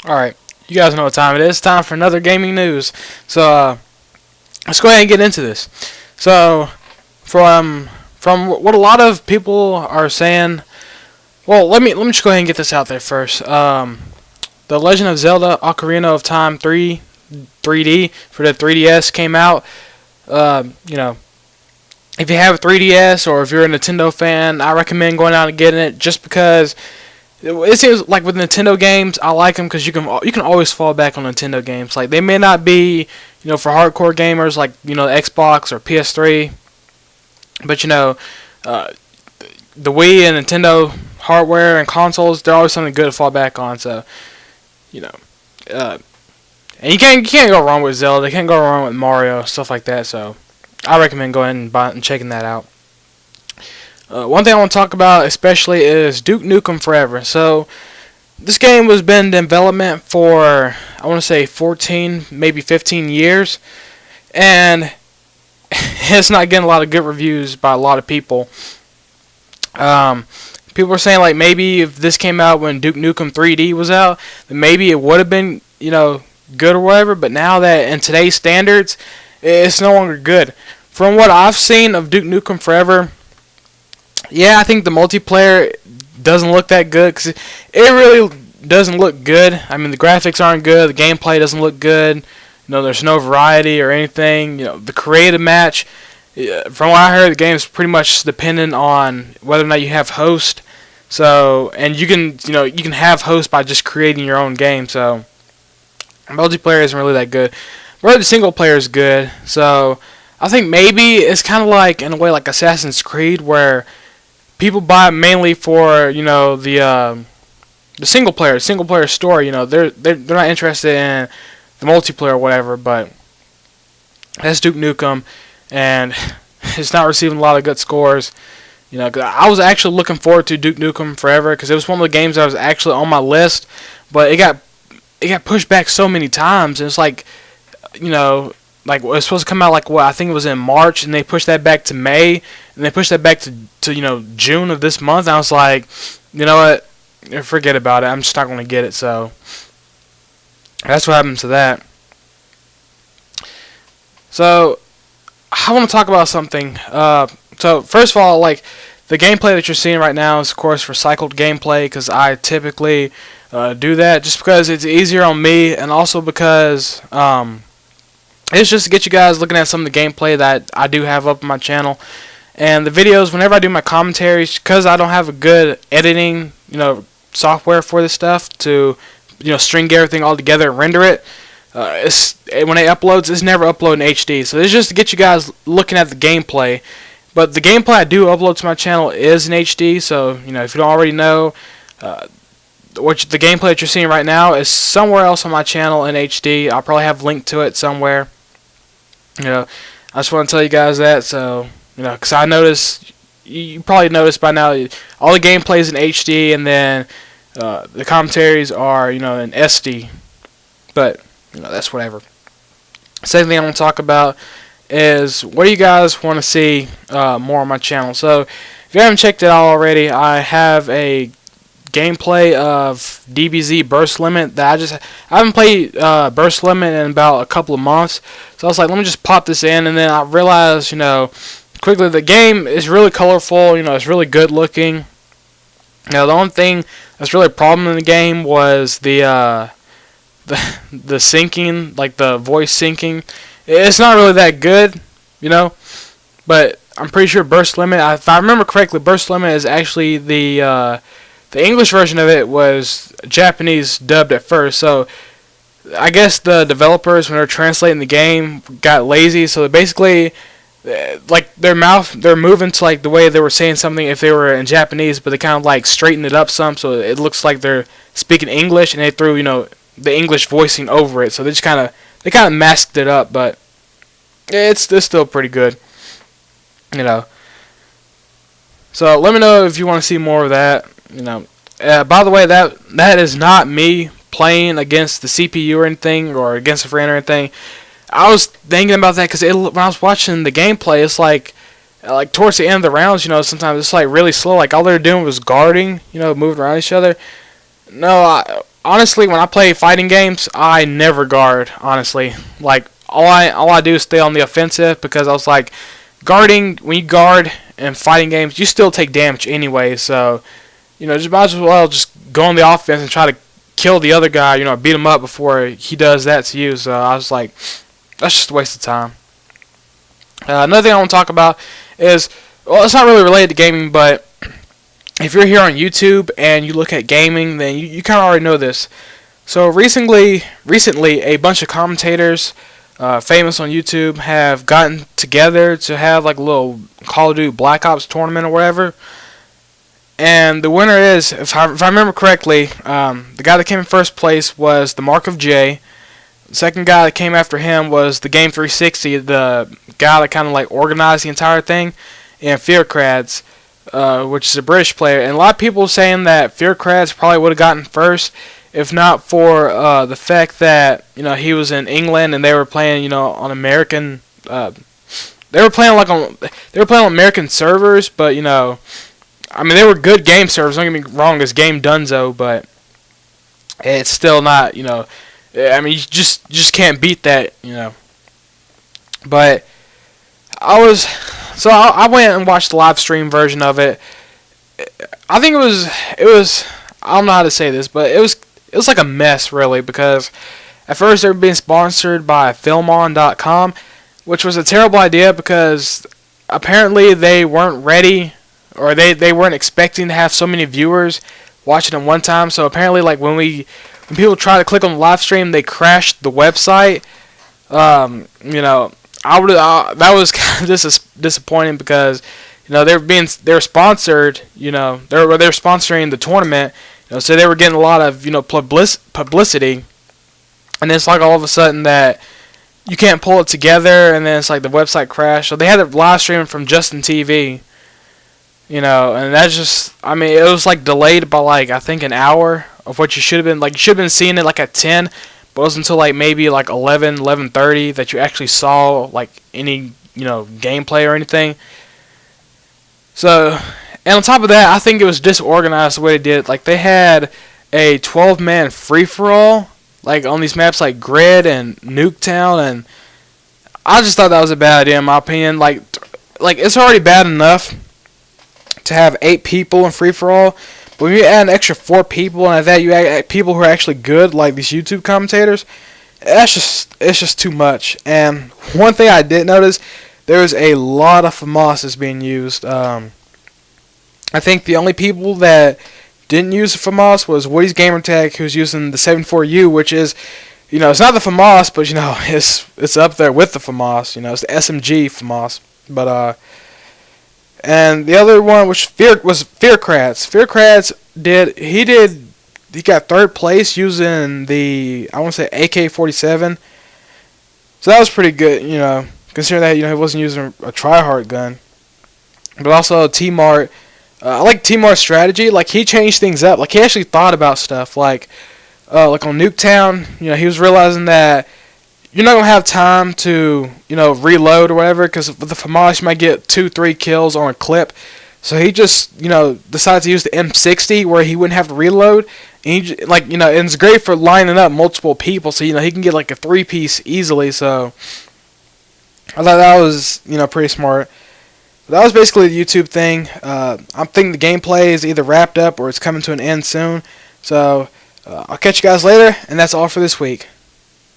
Alright, you guys know what time it is. It's time for another gaming news. So, let's go ahead and get into this. So, from what a lot of people are saying, well, let me just go ahead and get this out there first. The Legend of Zelda: Ocarina of Time 3D for the 3DS came out. You know, if you have a 3DS or if you're a Nintendo fan, I recommend going out and getting it just because it seems like with Nintendo games, I like them because you can always fall back on Nintendo games. Like they may not be, for hardcore gamers like Xbox or PS3, but uh, the Wii and Nintendo hardware and consoles, they're always something good to fall back on. So you know, uh, and you can't go wrong with Zelda. You can't go wrong with Mario, stuff like that. So I recommend going and checking that out. One thing I want to talk about especially is Duke Nukem Forever. So this game was been in development for I want to say 14, maybe 15 years, and it's not getting a lot of good reviews by a lot of people. People are saying like maybe if this came out when Duke Nukem 3D was out, then maybe it would have been good or whatever. But now that in today's standards, it's no longer good. From what I've seen of Duke Nukem Forever, yeah, I think the multiplayer doesn't look that good because it really doesn't look good. I mean, the graphics aren't good, the gameplay doesn't look good. There's no variety or anything. The creative match, from what I heard, the game is pretty much dependent on whether or not you have host. So, and you can have host by just creating your own game. So, multiplayer isn't really that good. But the single player is good. So, I think maybe it's kind of like in a way like Assassin's Creed, where people buy it mainly for the single player story. They're not interested in the multiplayer or whatever. But that's Duke Nukem, and it's not receiving a lot of good scores. 'Cause I was actually looking forward to Duke Nukem Forever because it was one of the games that was actually on my list, but it got pushed back so many times. And it's like, like it was supposed to come out like what I think it was in March, and they pushed that back to May, and they pushed that back to June of this month. And I was like, you know what, forget about it. I'm just not going to get it. So that's what happened to that. So I want to talk about something. So first of all, like the gameplay that you're seeing right now is of course recycled gameplay because I typically do that just because it's easier on me, and also because it's just to get you guys looking at some of the gameplay that I do have up on my channel. And the videos, whenever I do my commentaries, because I don't have a good editing software for this stuff to string everything all together and render it. When it uploads, it's never uploading in HD. So it's just to get you guys looking at the gameplay. But the gameplay I do upload to my channel is in HD. So if you don't already know, the gameplay that you're seeing right now is somewhere else on my channel in HD. I'll probably have a link to it somewhere. I just want to tell you guys that. So because I noticed, you probably noticed by now, all the gameplay is in HD, and then the commentaries are in SD. But that's whatever. Second thing I want to talk about is what do you guys want to see more on my channel. So if you haven't checked it out already, I have a gameplay of DBZ Burst Limit that I haven't played Burst Limit in about a couple of months. So I was like, let me just pop this in, and then I realized quickly the game is really colorful. It's really good looking. The only thing that's really a problem in the game was the syncing, like the voice syncing. It's not really that good, but I'm pretty sure Burst Limit, if I remember correctly, Burst Limit is actually the English version of it was Japanese dubbed at first. So I guess the developers, when they're translating the game, got lazy. So basically, like they're moving to like the way they were saying something if they were in Japanese, but they kind of like straightened it up some, so it looks like they're speaking English, and they threw the English voicing over it. So they kind of masked it up, but it's still pretty good. So let me know if you want to see more of that. By the way, that is not me playing against the CPU or anything, or against a friend or anything. I was thinking about that because when I was watching the gameplay, it's like towards the end of the rounds, sometimes it's like really slow. Like all they're doing was guarding, moving around each other. No, honestly, when I play fighting games, I never guard. Honestly, like all I do is stay on the offensive because I was like, guarding when you guard in fighting games, you still take damage anyway. So just might as well just go on the offense and try to kill the other guy. Beat him up before he does that to you. So I was like, that's just a waste of time. Another thing I want to talk about is, well, it's not really related to gaming, but if you're here on YouTube and you look at gaming, then you kind of already know this. So recently, a bunch of commentators, famous on YouTube, have gotten together to have like a little Call of Duty Black Ops tournament or whatever. And the winner is, if I remember correctly, the guy that came in first place was the Mark of J. The second guy that came after him was the Game 360, the guy that kind of like organized the entire thing, and Fearcrads, which is a British player. And a lot of people saying that Fearcrads probably would have gotten first if not for the fact that he was in England and they were playing on American. They were playing on American servers, but I mean they were good game servers. Don't get me wrong, it's Game Dunzo, but it's still not I mean, you just can't beat that, But I went and watched the live stream version of it. I think it was I don't know how to say this, but it was like a mess really, because at first they were being sponsored by Filmon.com, which was a terrible idea because apparently they weren't ready, or they weren't expecting to have so many viewers watching at one time. So apparently, like when people try to click on the live stream, they crashed the website. That was kind of disappointing because they're sponsored. They're sponsoring the tournament. So they were getting a lot of publicity, and it's like all of a sudden that you can't pull it together, and then it's like the website crashed. So they had it live streaming from Justin TV. And that's just, I mean, it was like delayed by like I think an hour of what you should have been. Like you should have been seeing it like at 10, but it was until like maybe like 11:30 that you actually saw like any gameplay or anything. So, and on top of that, I think it was disorganized the way they did it. Like they had a 12-man free-for-all like on these maps like Grid and Nuketown, and I just thought that was a bad idea in my opinion. Like it's already bad enough to have 8 people in free-for-all, but when you add an extra 4 people, and at that you add people who are actually good, like these YouTube commentators, it's just too much. And one thing I did notice, there was a lot of FAMASs being used. I think the only people that didn't use the FAMAS was Woody's Gamertag, who's using the 74U, which is, it's not the FAMAS, but it's up there with the FAMAS. It's the SMG FAMAS, but and the other one was Fearcrads. Fearcrads he got 3rd place using the, I want to say, AK-47. So that was pretty good, considering that he wasn't using a tryhard gun. But also T-Mart, I like T-Mart's strategy. Like he changed things up. Like he actually thought about stuff. Like on Nuketown, he was realizing that you're not gonna have time to reload or whatever, because with the FAMAS you might get 2-3 kills on a clip. So he just decided to use the M60 where he wouldn't have to reload. And he and it's great for lining up multiple people, so he can get like a 3-piece easily. So I thought that was pretty smart. But that was basically the YouTube thing. I'm thinking the gameplay is either wrapped up or it's coming to an end soon. So I'll catch you guys later, and that's all for this week.